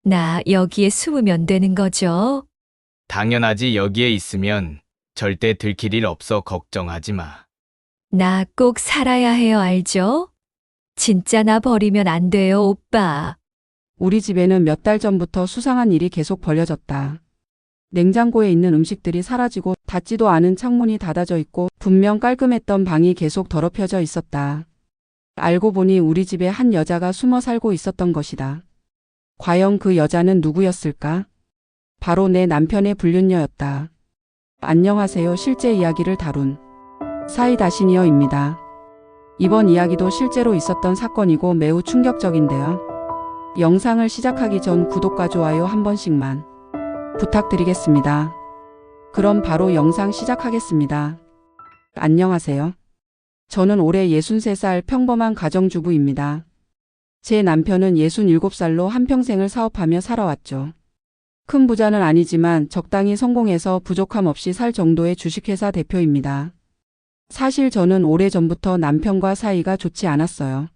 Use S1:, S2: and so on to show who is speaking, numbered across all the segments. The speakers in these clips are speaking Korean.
S1: 나 여기에 숨으면 되는 거죠?
S2: 당연하지. 여기에 있으면 절대 들킬 일 없어. 걱정하지 마.
S1: 나 꼭 살아야 해요, 알죠? 진짜 나 버리면 안 돼요, 오빠.
S3: 우리 집에는 몇 달 전부터 수상한 일이 계속 벌어졌다. 냉장고에 있는 음식들이 사라지고 닫지도 않은 창문이 닫아져 있고 분명 깔끔했던 방이 계속 더럽혀져 있었다. 알고 보니 우리 집에 한 여자가 숨어 살고 있었던 것이다. 과연 그 여자는 누구였을까? 바로 내 남편의 불륜녀였다. 안녕하세요. 실제 이야기를 다룬 사이다시니어입니다. 이번 이야기도 실제로 있었던 사건이고 매우 충격적인데요. 영상을 시작하기 전 구독과 좋아요 한 번씩만 부탁드리겠습니다. 그럼 바로 영상 시작하겠습니다. 안녕하세요. 저는 올해 63살 평범한 가정주부입니다. 제 남편은 67살로 한평생을 사업하며 살아왔죠. 큰 부자는 아니지만 적당히 성공해서 부족함 없이 살 정도의 주식회사 대표입니다. 사실 저는 오래전부터 남편과 사이가 좋지 않았어요.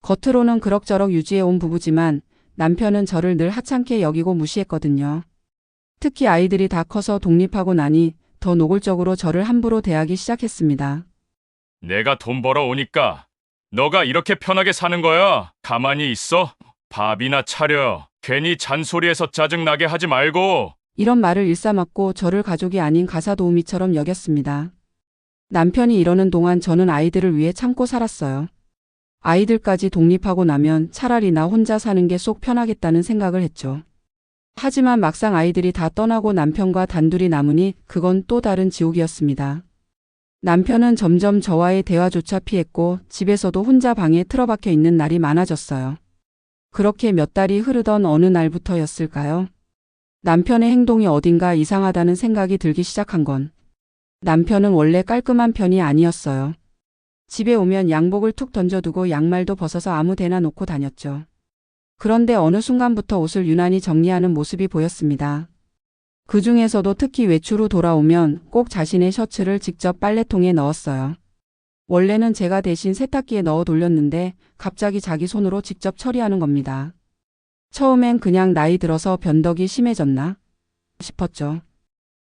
S3: 겉으로는 그럭저럭 유지해온 부부지만 남편은 저를 늘 하찮게 여기고 무시했거든요. 특히 아이들이 다 커서 독립하고 나니 더 노골적으로 저를 함부로 대하기 시작했습니다.
S4: 내가 돈 벌어 오니까 너가 이렇게 편하게 사는 거야. 가만히 있어. 밥이나 차려. 괜히 잔소리해서 짜증나게 하지 말고.
S3: 이런 말을 일삼았고 저를 가족이 아닌 가사도우미처럼 여겼습니다. 남편이 이러는 동안 저는 아이들을 위해 참고 살았어요. 아이들까지 독립하고 나면 차라리 나 혼자 사는 게 속 편하겠다는 생각을 했죠. 하지만 막상 아이들이 다 떠나고 남편과 단둘이 남으니 그건 또 다른 지옥이었습니다. 남편은 점점 저와의 대화조차 피했고 집에서도 혼자 방에 틀어박혀 있는 날이 많아졌어요. 그렇게 몇 달이 흐르던 어느 날부터였을까요? 남편의 행동이 어딘가 이상하다는 생각이 들기 시작한 건 남편은 원래 깔끔한 편이 아니었어요. 집에 오면 양복을 툭 던져두고 양말도 벗어서 아무 데나 놓고 다녔죠. 그런데 어느 순간부터 옷을 유난히 정리하는 모습이 보였습니다. 그 중에서도 특히 외출 후 돌아오면 꼭 자신의 셔츠를 직접 빨래통에 넣었어요. 원래는 제가 대신 세탁기에 넣어 돌렸는데 갑자기 자기 손으로 직접 처리하는 겁니다. 처음엔 그냥 나이 들어서 변덕이 심해졌나 싶었죠.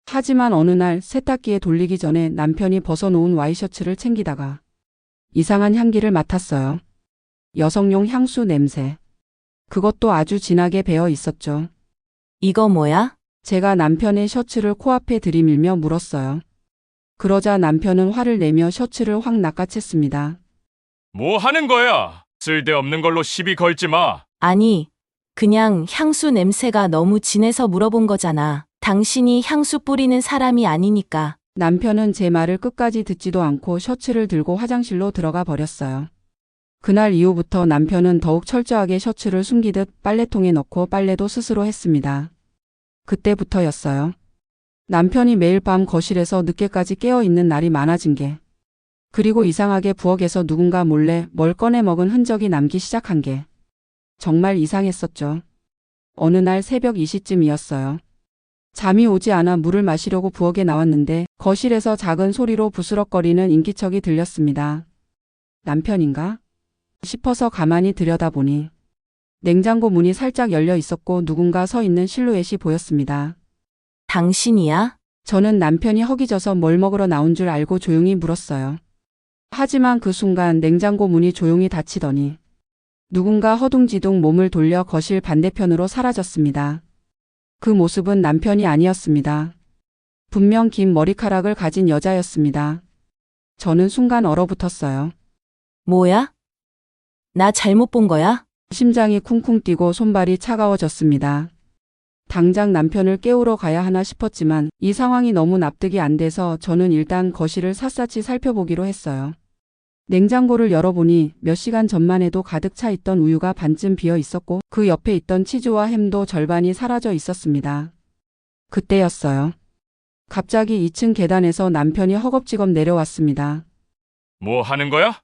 S3: 하지만 어느 날 세탁기에 돌리기 전에 남편이 벗어놓은 와이셔츠를 챙기다가 이상한 향기를 맡았어요. 여성용 향수 냄새. 그것도 아주 진하게 배어 있었죠.
S5: 이거 뭐야?
S3: 제가 남편의 셔츠를 코앞에 들이밀며 물었어요. 그러자 남편은 화를 내며 셔츠를 확 낚아챘습니다.
S4: 뭐 하는 거야? 쓸데없는 걸로 시비 걸지 마.
S5: 아니, 그냥 향수 냄새가 너무 진해서 물어본 거잖아. 당신이 향수 뿌리는 사람이 아니니까.
S3: 남편은 제 말을 끝까지 듣지도 않고 셔츠를 들고 화장실로 들어가 버렸어요. 그날 이후부터 남편은 더욱 철저하게 셔츠를 숨기듯 빨래통에 넣고 빨래도 스스로 했습니다. 그때부터였어요. 남편이 매일 밤 거실에서 늦게까지 깨어있는 날이 많아진 게, 그리고 이상하게 부엌에서 누군가 몰래 뭘 꺼내 먹은 흔적이 남기 시작한 게 정말 이상했었죠. 어느 날 새벽 2시쯤이었어요. 잠이 오지 않아 물을 마시려고 부엌에 나왔는데 거실에서 작은 소리로 부스럭거리는 인기척이 들렸습니다. 남편인가 싶어서 가만히 들여다보니 냉장고 문이 살짝 열려 있었고 누군가 서 있는 실루엣이 보였습니다.
S5: 당신이야?
S3: 저는 남편이 허기져서 뭘 먹으러 나온 줄 알고 조용히 물었어요. 하지만 그 순간 냉장고 문이 조용히 닫히더니 누군가 허둥지둥 몸을 돌려 거실 반대편으로 사라졌습니다. 그 모습은 남편이 아니었습니다. 분명 긴 머리카락을 가진 여자였습니다. 저는 순간 얼어붙었어요.
S5: 뭐야? 나 잘못 본 거야?
S3: 심장이 쿵쿵 뛰고 손발이 차가워졌습니다. 당장 남편을 깨우러 가야 하나 싶었지만 이 상황이 너무 납득이 안 돼서 저는 일단 거실을 샅샅이 살펴보기로 했어요. 냉장고를 열어보니 몇 시간 전만 해도 가득 차 있던 우유가 반쯤 비어 있었고 그 옆에 있던 치즈와 햄도 절반이 사라져 있었습니다. 그때였어요. 갑자기 2층 계단에서 남편이 허겁지겁 내려왔습니다.
S4: 뭐 하는 거야?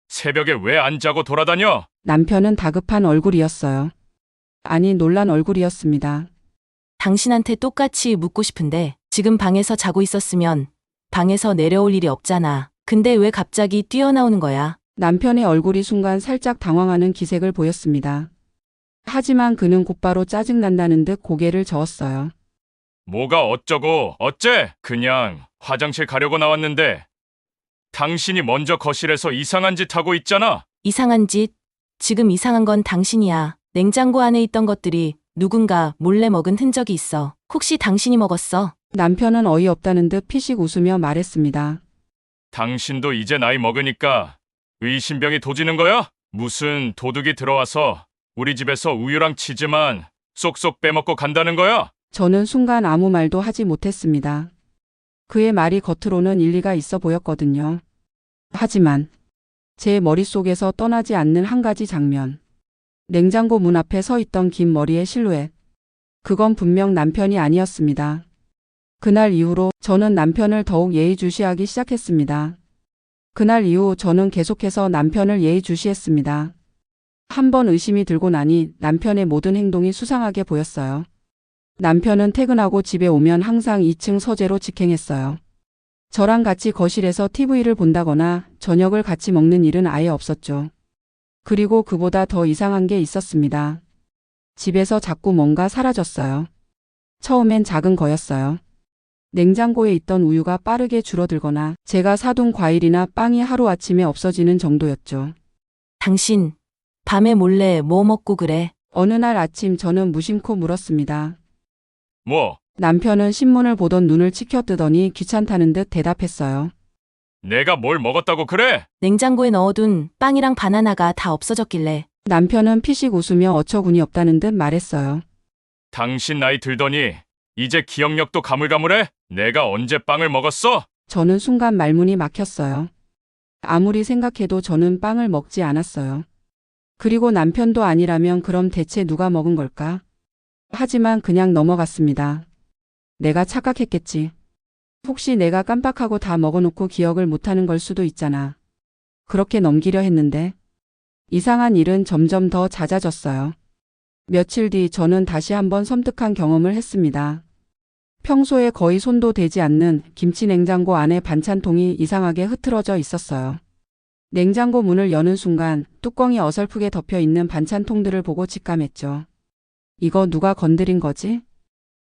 S4: 새벽에 왜 안 자고 돌아다녀?
S3: 남편은 다급한 얼굴이었어요. 아니, 놀란 얼굴이었습니다.
S5: 당신한테 똑같이 묻고 싶은데 지금 방에서 자고 있었으면 방에서 내려올 일이 없잖아. 근데 왜 갑자기 뛰어나오는 거야?
S3: 남편의 얼굴이 순간 살짝 당황하는 기색을 보였습니다. 하지만 그는 곧바로 짜증난다는 듯 고개를 저었어요.
S4: 뭐가 어쩌고 어째? 그냥 화장실 가려고 나왔는데 당신이 먼저 거실에서 이상한 짓 하고 있잖아.
S5: 이상한 짓? 지금 이상한 건 당신이야. 냉장고 안에 있던 것들이 누군가 몰래 먹은 흔적이 있어. 혹시 당신이 먹었어?
S3: 남편은 어이없다는 듯 피식 웃으며 말했습니다.
S4: 당신도 이제 나이 먹으니까 의심병이 도지는 거야? 무슨 도둑이 들어와서 우리 집에서 우유랑 치즈만 쏙쏙 빼먹고 간다는 거야?
S3: 저는 순간 아무 말도 하지 못했습니다. 그의 말이 겉으로는 일리가 있어 보였거든요. 하지만 제 머릿속에서 떠나지 않는 한 가지 장면. 냉장고 문 앞에 서 있던 긴 머리의 실루엣. 그건 분명 남편이 아니었습니다. 그날 이후로 저는 남편을 더욱 예의주시하기 시작했습니다. 그날 이후 저는 계속해서 남편을 예의주시했습니다. 한 번 의심이 들고 나니 남편의 모든 행동이 수상하게 보였어요. 남편은 퇴근하고 집에 오면 항상 2층 서재로 직행했어요. 저랑 같이 거실에서 TV를 본다거나 저녁을 같이 먹는 일은 아예 없었죠. 그리고 그보다 더 이상한 게 있었습니다. 집에서 자꾸 뭔가 사라졌어요. 처음엔 작은 거였어요. 냉장고에 있던 우유가 빠르게 줄어들거나 제가 사둔 과일이나 빵이 하루아침에 없어지는 정도였죠.
S5: 당신, 밤에 몰래 뭐 먹고 그래?
S3: 어느 날 아침 저는 무심코 물었습니다.
S4: 뭐,
S3: 남편은 신문을 보던 눈을 치켜뜨더니 귀찮다는 듯 대답했어요.
S4: 내가 뭘 먹었다고 그래?
S5: 냉장고에 넣어둔 빵이랑 바나나가 다 없어졌길래.
S3: 남편은 피식 웃으며 어처구니 없다는 듯 말했어요.
S4: 당신 나이 들더니 이제 기억력도 가물가물해? 내가 언제 빵을 먹었어?
S3: 저는 순간 말문이 막혔어요. 아무리 생각해도 저는 빵을 먹지 않았어요. 그리고 남편도 아니라면 그럼 대체 누가 먹은 걸까? 하지만 그냥 넘어갔습니다. 내가 착각했겠지. 혹시 내가 깜빡하고 다 먹어놓고 기억을 못하는 걸 수도 있잖아. 그렇게 넘기려 했는데 이상한 일은 점점 더 잦아졌어요. 며칠 뒤 저는 다시 한번 섬뜩한 경험을 했습니다. 평소에 거의 손도 대지 않는 김치 냉장고 안에 반찬통이 이상하게 흐트러져 있었어요. 냉장고 문을 여는 순간 뚜껑이 어설프게 덮여 있는 반찬통들을 보고 직감했죠. 이거 누가 건드린 거지?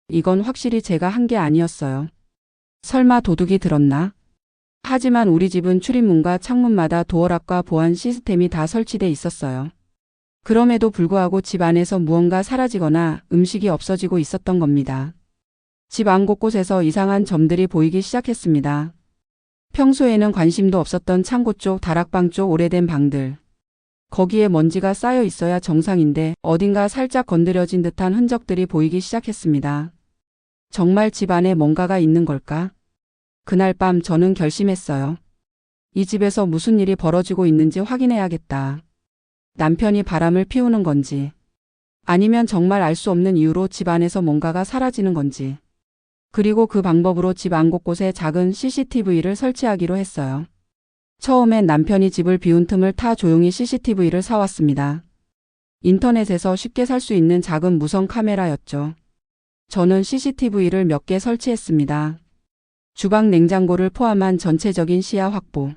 S3: 이건 확실히 제가 한 게 아니었어요. 설마 도둑이 들었나? 하지만 우리 집은 출입문과 창문마다 도어락과 보안 시스템이 다 설치돼 있었어요. 그럼에도 불구하고 집 안에서 무언가 사라지거나 음식이 없어지고 있었던 겁니다. 집 안 곳곳에서 이상한 점들이 보이기 시작했습니다. 평소에는 관심도 없었던 창고 쪽, 다락방 쪽 오래된 방들. 거기에 먼지가 쌓여 있어야 정상인데 어딘가 살짝 건드려진 듯한 흔적들이 보이기 시작했습니다. 정말 집 안에 뭔가가 있는 걸까? 그날 밤 저는 결심했어요. 이 집에서 무슨 일이 벌어지고 있는지 확인해야겠다. 남편이 바람을 피우는 건지, 아니면 정말 알 수 없는 이유로 집 안에서 뭔가가 사라지는 건지. 그리고 그 방법으로 집 안 곳곳에 작은 CCTV를 설치하기로 했어요. 처음엔 남편이 집을 비운 틈을 타 조용히 CCTV를 사왔습니다. 인터넷에서 쉽게 살 수 있는 작은 무선 카메라였죠. 저는 CCTV를 몇 개 설치했습니다. 주방 냉장고를 포함한 전체적인 시야 확보.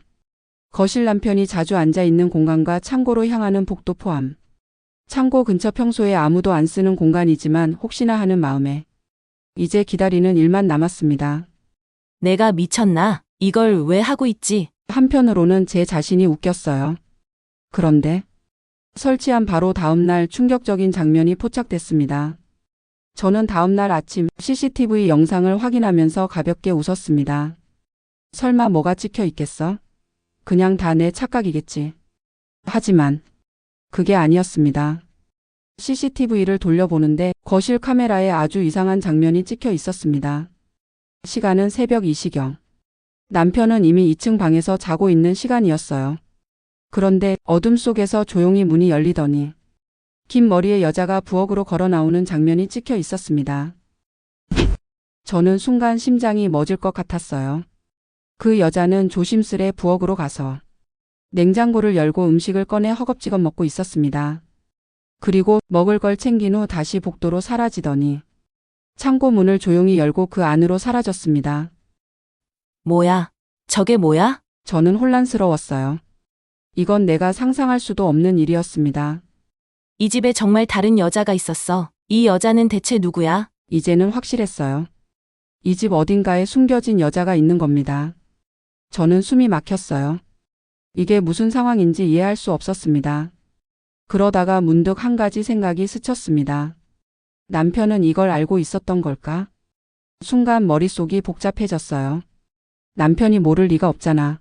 S3: 거실 남편이 자주 앉아 있는 공간과 창고로 향하는 복도 포함. 창고 근처 평소에 아무도 안 쓰는 공간이지만 혹시나 하는 마음에. 이제 기다리는 일만 남았습니다.
S5: 내가 미쳤나? 이걸 왜 하고 있지?
S3: 한편으로는 제 자신이 웃겼어요. 그런데 설치한 바로 다음 날 충격적인 장면이 포착됐습니다. 저는 다음 날 아침 CCTV 영상을 확인하면서 가볍게 웃었습니다. 설마 뭐가 찍혀 있겠어? 그냥 다 내 착각이겠지. 하지만 그게 아니었습니다. CCTV를 돌려보는데 거실 카메라에 아주 이상한 장면이 찍혀 있었습니다. 시간은 새벽 2시경. 남편은 이미 2층 방에서 자고 있는 시간이었어요. 그런데 어둠 속에서 조용히 문이 열리더니 긴 머리의 여자가 부엌으로 걸어 나오는 장면이 찍혀 있었습니다. 저는 순간 심장이 멎을 것 같았어요. 그 여자는 조심스레 부엌으로 가서 냉장고를 열고 음식을 꺼내 허겁지겁 먹고 있었습니다. 그리고 먹을 걸 챙긴 후 다시 복도로 사라지더니 창고 문을 조용히 열고 그 안으로 사라졌습니다.
S5: 뭐야? 저게 뭐야?
S3: 저는 혼란스러웠어요. 이건 내가 상상할 수도 없는 일이었습니다.
S5: 이 집에 정말 다른 여자가 있었어. 이 여자는 대체 누구야?
S3: 이제는 확실했어요. 이 집 어딘가에 숨겨진 여자가 있는 겁니다. 저는 숨이 막혔어요. 이게 무슨 상황인지 이해할 수 없었습니다. 그러다가 문득 한 가지 생각이 스쳤습니다. 남편은 이걸 알고 있었던 걸까? 순간 머릿속이 복잡해졌어요. 남편이 모를 리가 없잖아.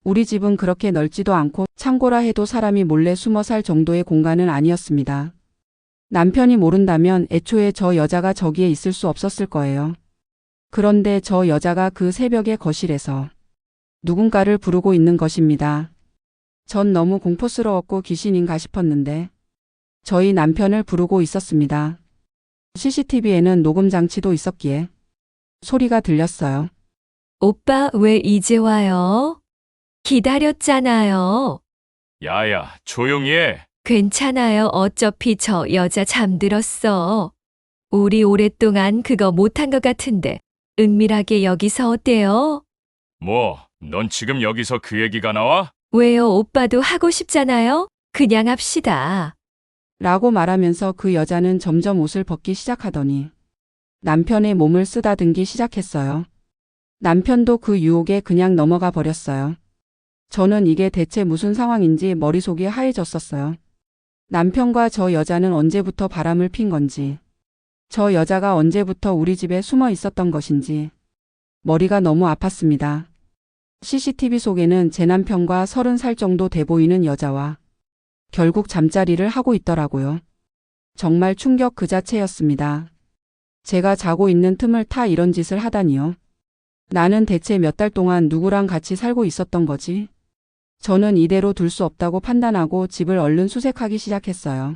S3: 우리 집은 그렇게 넓지도 않고 창고라 해도 사람이 몰래 숨어 살 정도의 공간은 아니었습니다. 남편이 모른다면 애초에 저 여자가 저기에 있을 수 없었을 거예요. 그런데 저 여자가 그 새벽의 거실에서 누군가를 부르고 있는 것입니다. 전 너무 공포스러웠고 귀신인가 싶었는데 저희 남편을 부르고 있었습니다. CCTV에는 녹음 장치도 있었기에 소리가 들렸어요.
S1: 오빠 왜 이제 와요? 기다렸잖아요.
S4: 야야, 조용히 해.
S1: 괜찮아요. 어차피 저 여자 잠들었어. 우리 오랫동안 그거 못한 것 같은데 은밀하게 여기서 어때요?
S4: 뭐, 넌 지금 여기서 그 얘기가 나와?
S1: 왜요? 오빠도 하고 싶잖아요? 그냥 합시다.
S3: 라고 말하면서 그 여자는 점점 옷을 벗기 시작하더니 남편의 몸을 쓰다듬기 시작했어요. 남편도 그 유혹에 그냥 넘어가 버렸어요. 저는 이게 대체 무슨 상황인지 머릿속이 하얘졌었어요. 남편과 저 여자는 언제부터 바람을 핀 건지, 저 여자가 언제부터 우리 집에 숨어 있었던 것인지 머리가 너무 아팠습니다. CCTV 속에는 제 남편과 30살 정도 돼 보이는 여자와 결국 잠자리를 하고 있더라고요. 정말 충격 그 자체였습니다. 제가 자고 있는 틈을 타 이런 짓을 하다니요. 나는 대체 몇 달 동안 누구랑 같이 살고 있었던 거지? 저는 이대로 둘 수 없다고 판단하고 집을 얼른 수색하기 시작했어요.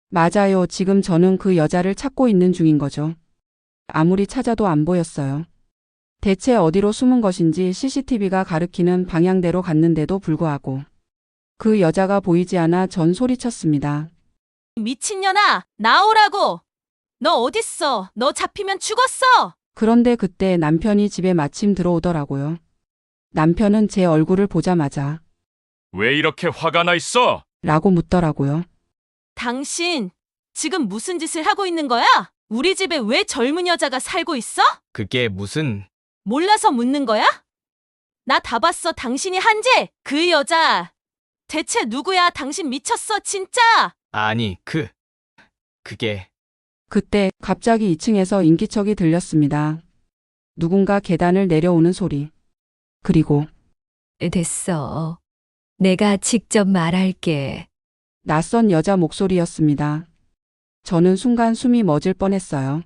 S3: 맞아요. 지금 저는 그 여자를 찾고 있는 중인 거죠. 아무리 찾아도 안 보였어요. 대체 어디로 숨은 것인지 CCTV가 가리키는 방향대로 갔는데도 불구하고 그 여자가 보이지 않아 전 소리쳤습니다.
S5: 미친년아, 나오라고! 너 어딨어? 너 잡히면 죽었어!
S3: 그런데 그때 남편이 집에 마침 들어오더라고요. 남편은 제 얼굴을 보자마자
S4: 왜 이렇게 화가 나 있어?
S3: 라고 묻더라고요.
S5: 당신, 지금 무슨 짓을 하고 있는 거야? 우리 집에 왜 젊은 여자가 살고 있어?
S2: 그게 무슨...
S5: 몰라서 묻는 거야? 나 다 봤어. 당신이 한 짓! 그 여자! 대체 누구야? 당신 미쳤어, 진짜!
S2: 아니, 그게...
S3: 그때 갑자기 2층에서 인기척이 들렸습니다. 누군가 계단을 내려오는 소리. 그리고
S1: 됐어. 내가 직접 말할게.
S3: 낯선 여자 목소리였습니다. 저는 순간 숨이 멎을 뻔했어요.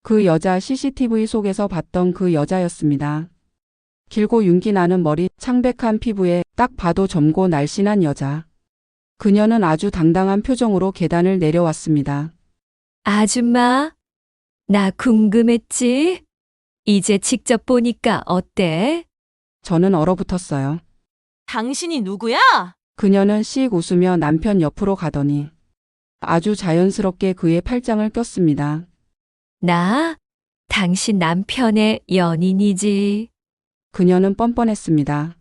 S3: 그 여자 CCTV 속에서 봤던 그 여자였습니다. 길고 윤기 나는 머리, 창백한 피부에 딱 봐도 젊고 날씬한 여자. 그녀는 아주 당당한 표정으로 계단을 내려왔습니다.
S1: 아줌마, 나 궁금했지? 이제 직접 보니까 어때?
S3: 저는 얼어붙었어요.
S5: 당신이 누구야?
S3: 그녀는 씩 웃으며 남편 옆으로 가더니 아주 자연스럽게 그의 팔짱을 꼈습니다.
S1: 나? 당신 남편의 연인이지.
S3: 그녀는 뻔뻔했습니다.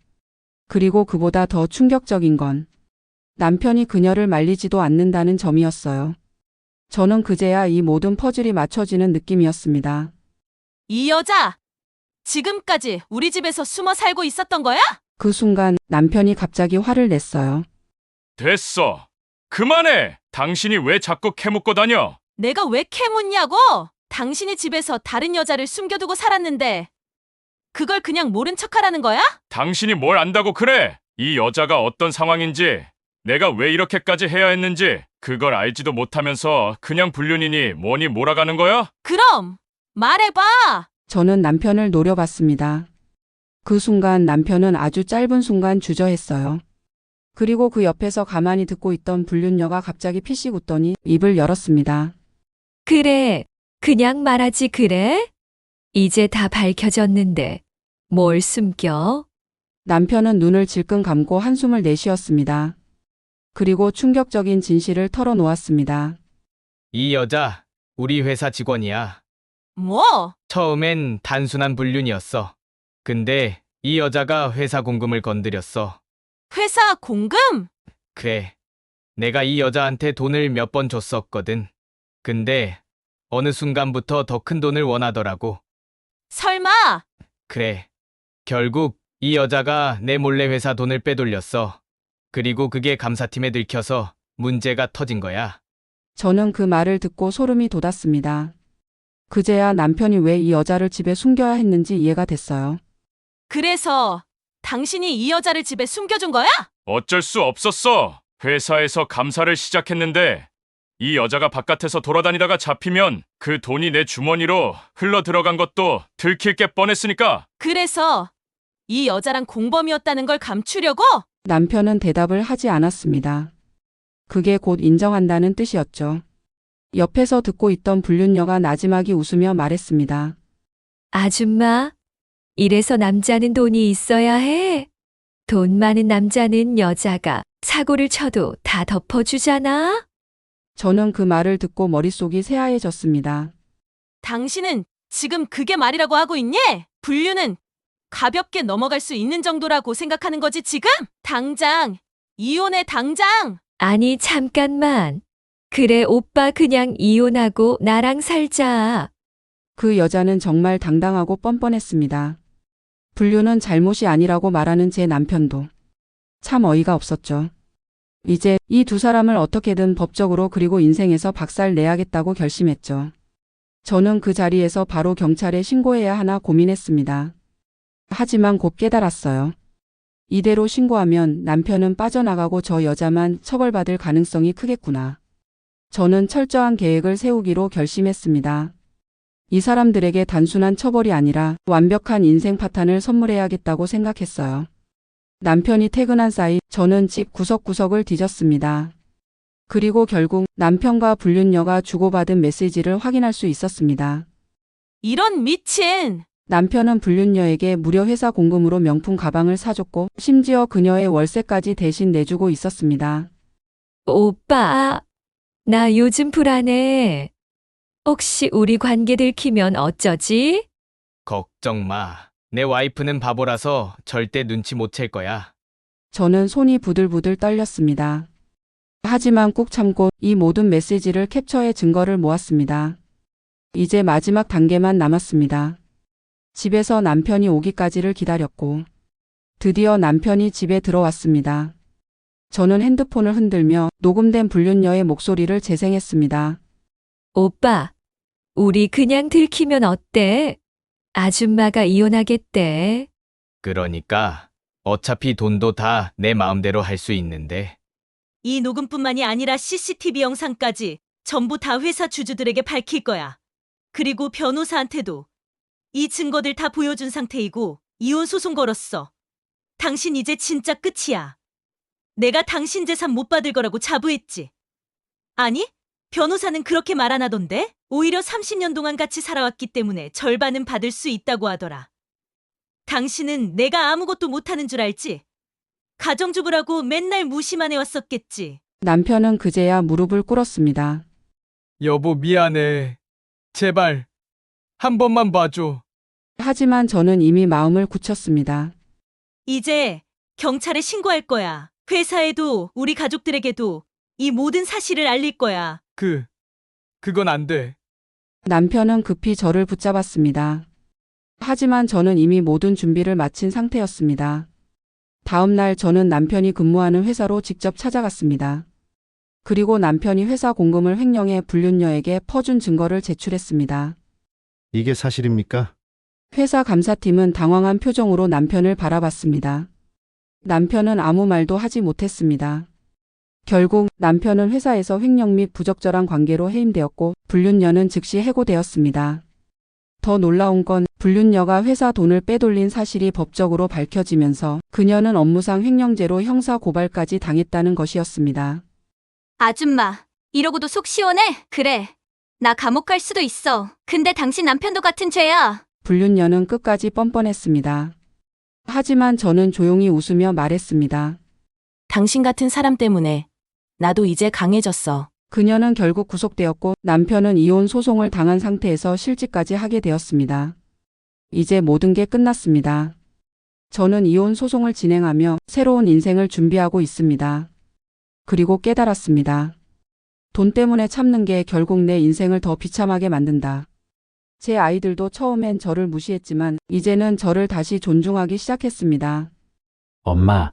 S3: 그리고 그보다 더 충격적인 건 남편이 그녀를 말리지도 않는다는 점이었어요. 저는 그제야 이 모든 퍼즐이 맞춰지는 느낌이었습니다.
S5: 이 여자! 지금까지 우리 집에서 숨어 살고 있었던 거야?
S3: 그 순간 남편이 갑자기 화를 냈어요.
S4: 됐어. 그만해. 당신이 왜 자꾸 캐묻고 다녀?
S5: 내가 왜 캐묻냐고? 당신이 집에서 다른 여자를 숨겨두고 살았는데 그걸 그냥 모른 척하라는 거야?
S4: 당신이 뭘 안다고 그래? 이 여자가 어떤 상황인지, 내가 왜 이렇게까지 해야 했는지 그걸 알지도 못하면서 그냥 불륜이니 뭐니 몰아가는 거야?
S5: 그럼 말해봐!
S3: 저는 남편을 노려봤습니다. 그 순간 남편은 아주 짧은 순간 주저했어요. 그리고 그 옆에서 가만히 듣고 있던 불륜녀가 갑자기 피식 웃더니 입을 열었습니다.
S1: 그래, 그냥 말하지 그래? 이제 다 밝혀졌는데 뭘 숨겨?
S3: 남편은 눈을 질끈 감고 한숨을 내쉬었습니다. 그리고 충격적인 진실을 털어놓았습니다.
S2: 이 여자, 우리 회사 직원이야.
S5: 뭐?
S2: 처음엔 단순한 불륜이었어. 근데 이 여자가 회사 공금을 건드렸어.
S5: 회사 공금?
S2: 그래. 내가 이 여자한테 돈을 몇 번 줬었거든. 근데 어느 순간부터 더 큰 돈을 원하더라고.
S5: 설마!
S2: 그래. 결국 이 여자가 내 몰래 회사 돈을 빼돌렸어. 그리고 그게 감사팀에 들켜서 문제가 터진 거야.
S3: 저는 그 말을 듣고 소름이 돋았습니다. 그제야 남편이 왜 이 여자를 집에 숨겨야 했는지 이해가 됐어요.
S5: 그래서 당신이 이 여자를 집에 숨겨준 거야?
S4: 어쩔 수 없었어. 회사에서 감사를 시작했는데 이 여자가 바깥에서 돌아다니다가 잡히면 그 돈이 내 주머니로 흘러 들어간 것도 들킬 게 뻔했으니까.
S5: 그래서 이 여자랑 공범이었다는 걸 감추려고?
S3: 남편은 대답을 하지 않았습니다. 그게 곧 인정한다는 뜻이었죠. 옆에서 듣고 있던 불륜녀가 나지막이 웃으며 말했습니다.
S1: 아줌마, 이래서 남자는 돈이 있어야 해. 돈 많은 남자는 여자가 사고를 쳐도 다 덮어주잖아.
S3: 저는 그 말을 듣고 머릿속이 새하얘졌습니다.
S5: 당신은 지금 그게 말이라고 하고 있니? 불륜은 가볍게 넘어갈 수 있는 정도라고 생각하는 거지 지금? 당장 이혼해 당장!
S1: 아니, 잠깐만. 그래, 오빠 그냥 이혼하고 나랑 살자.
S3: 그 여자는 정말 당당하고 뻔뻔했습니다. 불륜은 잘못이 아니라고 말하는 제 남편도 참 어이가 없었죠. 이제 이 두 사람을 어떻게든 법적으로 그리고 인생에서 박살 내야겠다고 결심했죠. 저는 그 자리에서 바로 경찰에 신고해야 하나 고민했습니다. 하지만 곧 깨달았어요. 이대로 신고하면 남편은 빠져나가고 저 여자만 처벌받을 가능성이 크겠구나. 저는 철저한 계획을 세우기로 결심했습니다. 이 사람들에게 단순한 처벌이 아니라 완벽한 인생 파탄을 선물해야겠다고 생각했어요. 남편이 퇴근한 사이 저는 집 구석구석을 뒤졌습니다. 그리고 결국 남편과 불륜녀가 주고받은 메시지를 확인할 수 있었습니다.
S5: 이런 미친!
S3: 남편은 불륜녀에게 무료 회사 공금으로 명품 가방을 사줬고 심지어 그녀의 월세까지 대신 내주고 있었습니다.
S1: 오빠, 나 요즘 불안해. 혹시 우리 관계 들키면 어쩌지?
S2: 걱정 마. 내 와이프는 바보라서 절대 눈치 못 챌 거야.
S3: 저는 손이 부들부들 떨렸습니다. 하지만 꾹 참고 이 모든 메시지를 캡처해 증거를 모았습니다. 이제 마지막 단계만 남았습니다. 집에서 남편이 오기까지를 기다렸고 드디어 남편이 집에 들어왔습니다. 저는 핸드폰을 흔들며 녹음된 불륜녀의 목소리를 재생했습니다.
S1: 오빠, 우리 그냥 들키면 어때? 아줌마가 이혼하겠대.
S2: 그러니까 어차피 돈도 다 내 마음대로 할 수 있는데.
S5: 이 녹음뿐만이 아니라 CCTV 영상까지 전부 다 회사 주주들에게 밝힐 거야. 그리고 변호사한테도 이 증거들 다 보여준 상태이고 이혼 소송 걸었어. 당신 이제 진짜 끝이야. 내가 당신 재산 못 받을 거라고 자부했지. 아니, 변호사는 그렇게 말 안 하던데? 오히려 30년 동안 같이 살아왔기 때문에 절반은 받을 수 있다고 하더라. 당신은 내가 아무것도 못하는 줄 알지? 가정주부라고 맨날 무시만 해왔었겠지.
S3: 남편은 그제야 무릎을 꿇었습니다.
S2: 여보 미안해. 제발 한 번만 봐줘.
S3: 하지만 저는 이미 마음을 굳혔습니다.
S5: 이제 경찰에 신고할 거야. 회사에도 우리 가족들에게도 이 모든 사실을 알릴 거야.
S2: 그건 안 돼.
S3: 남편은 급히 저를 붙잡았습니다. 하지만 저는 이미 모든 준비를 마친 상태였습니다. 다음 날 저는 남편이 근무하는 회사로 직접 찾아갔습니다. 그리고 남편이 회사 공금을 횡령해 불륜녀에게 퍼준 증거를 제출했습니다.
S6: 이게 사실입니까?
S3: 회사 감사팀은 당황한 표정으로 남편을 바라봤습니다. 남편은 아무 말도 하지 못했습니다. 결국 남편은 회사에서 횡령 및 부적절한 관계로 해임되었고 불륜녀는 즉시 해고되었습니다. 더 놀라운 건 불륜녀가 회사 돈을 빼돌린 사실이 법적으로 밝혀지면서 그녀는 업무상 횡령죄로 형사 고발까지 당했다는 것이었습니다.
S7: 아줌마, 이러고도 속 시원해? 그래. 나 감옥 갈 수도 있어. 근데 당신 남편도 같은 죄야.
S3: 불륜녀는 끝까지 뻔뻔했습니다. 하지만 저는 조용히 웃으며 말했습니다.
S5: 당신 같은 사람 때문에 나도 이제 강해졌어.
S3: 그녀는 결국 구속되었고 남편은 이혼 소송을 당한 상태에서 실직까지 하게 되었습니다. 이제 모든 게 끝났습니다. 저는 이혼 소송을 진행하며 새로운 인생을 준비하고 있습니다. 그리고 깨달았습니다. 돈 때문에 참는 게 결국 내 인생을 더 비참하게 만든다. 제 아이들도 처음엔 저를 무시했지만 이제는 저를 다시 존중하기 시작했습니다.
S8: 엄마,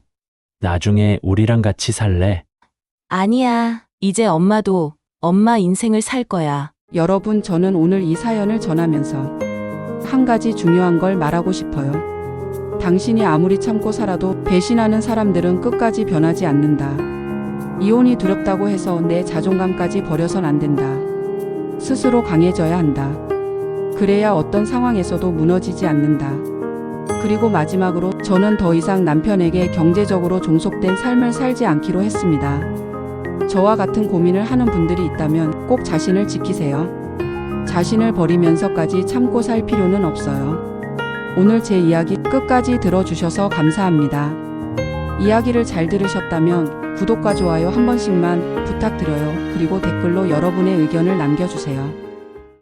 S8: 나중에 우리랑 같이 살래?
S9: 아니야. 이제 엄마도 엄마 인생을 살 거야.
S3: 여러분, 저는 오늘 이 사연을 전하면서 한 가지 중요한 걸 말하고 싶어요. 당신이 아무리 참고 살아도 배신하는 사람들은 끝까지 변하지 않는다. 이혼이 두렵다고 해서 내 자존감까지 버려선 안 된다. 스스로 강해져야 한다. 그래야 어떤 상황에서도 무너지지 않는다. 그리고 마지막으로 저는 더 이상 남편에게 경제적으로 종속된 삶을 살지 않기로 했습니다. 저와 같은 고민을 하는 분들이 있다면 꼭 자신을 지키세요. 자신을 버리면서까지 참고 살 필요는 없어요. 오늘 제 이야기 끝까지 들어주셔서 감사합니다. 이야기를 잘 들으셨다면 구독과 좋아요 한 번씩만 부탁드려요. 그리고 댓글로 여러분의 의견을 남겨주세요.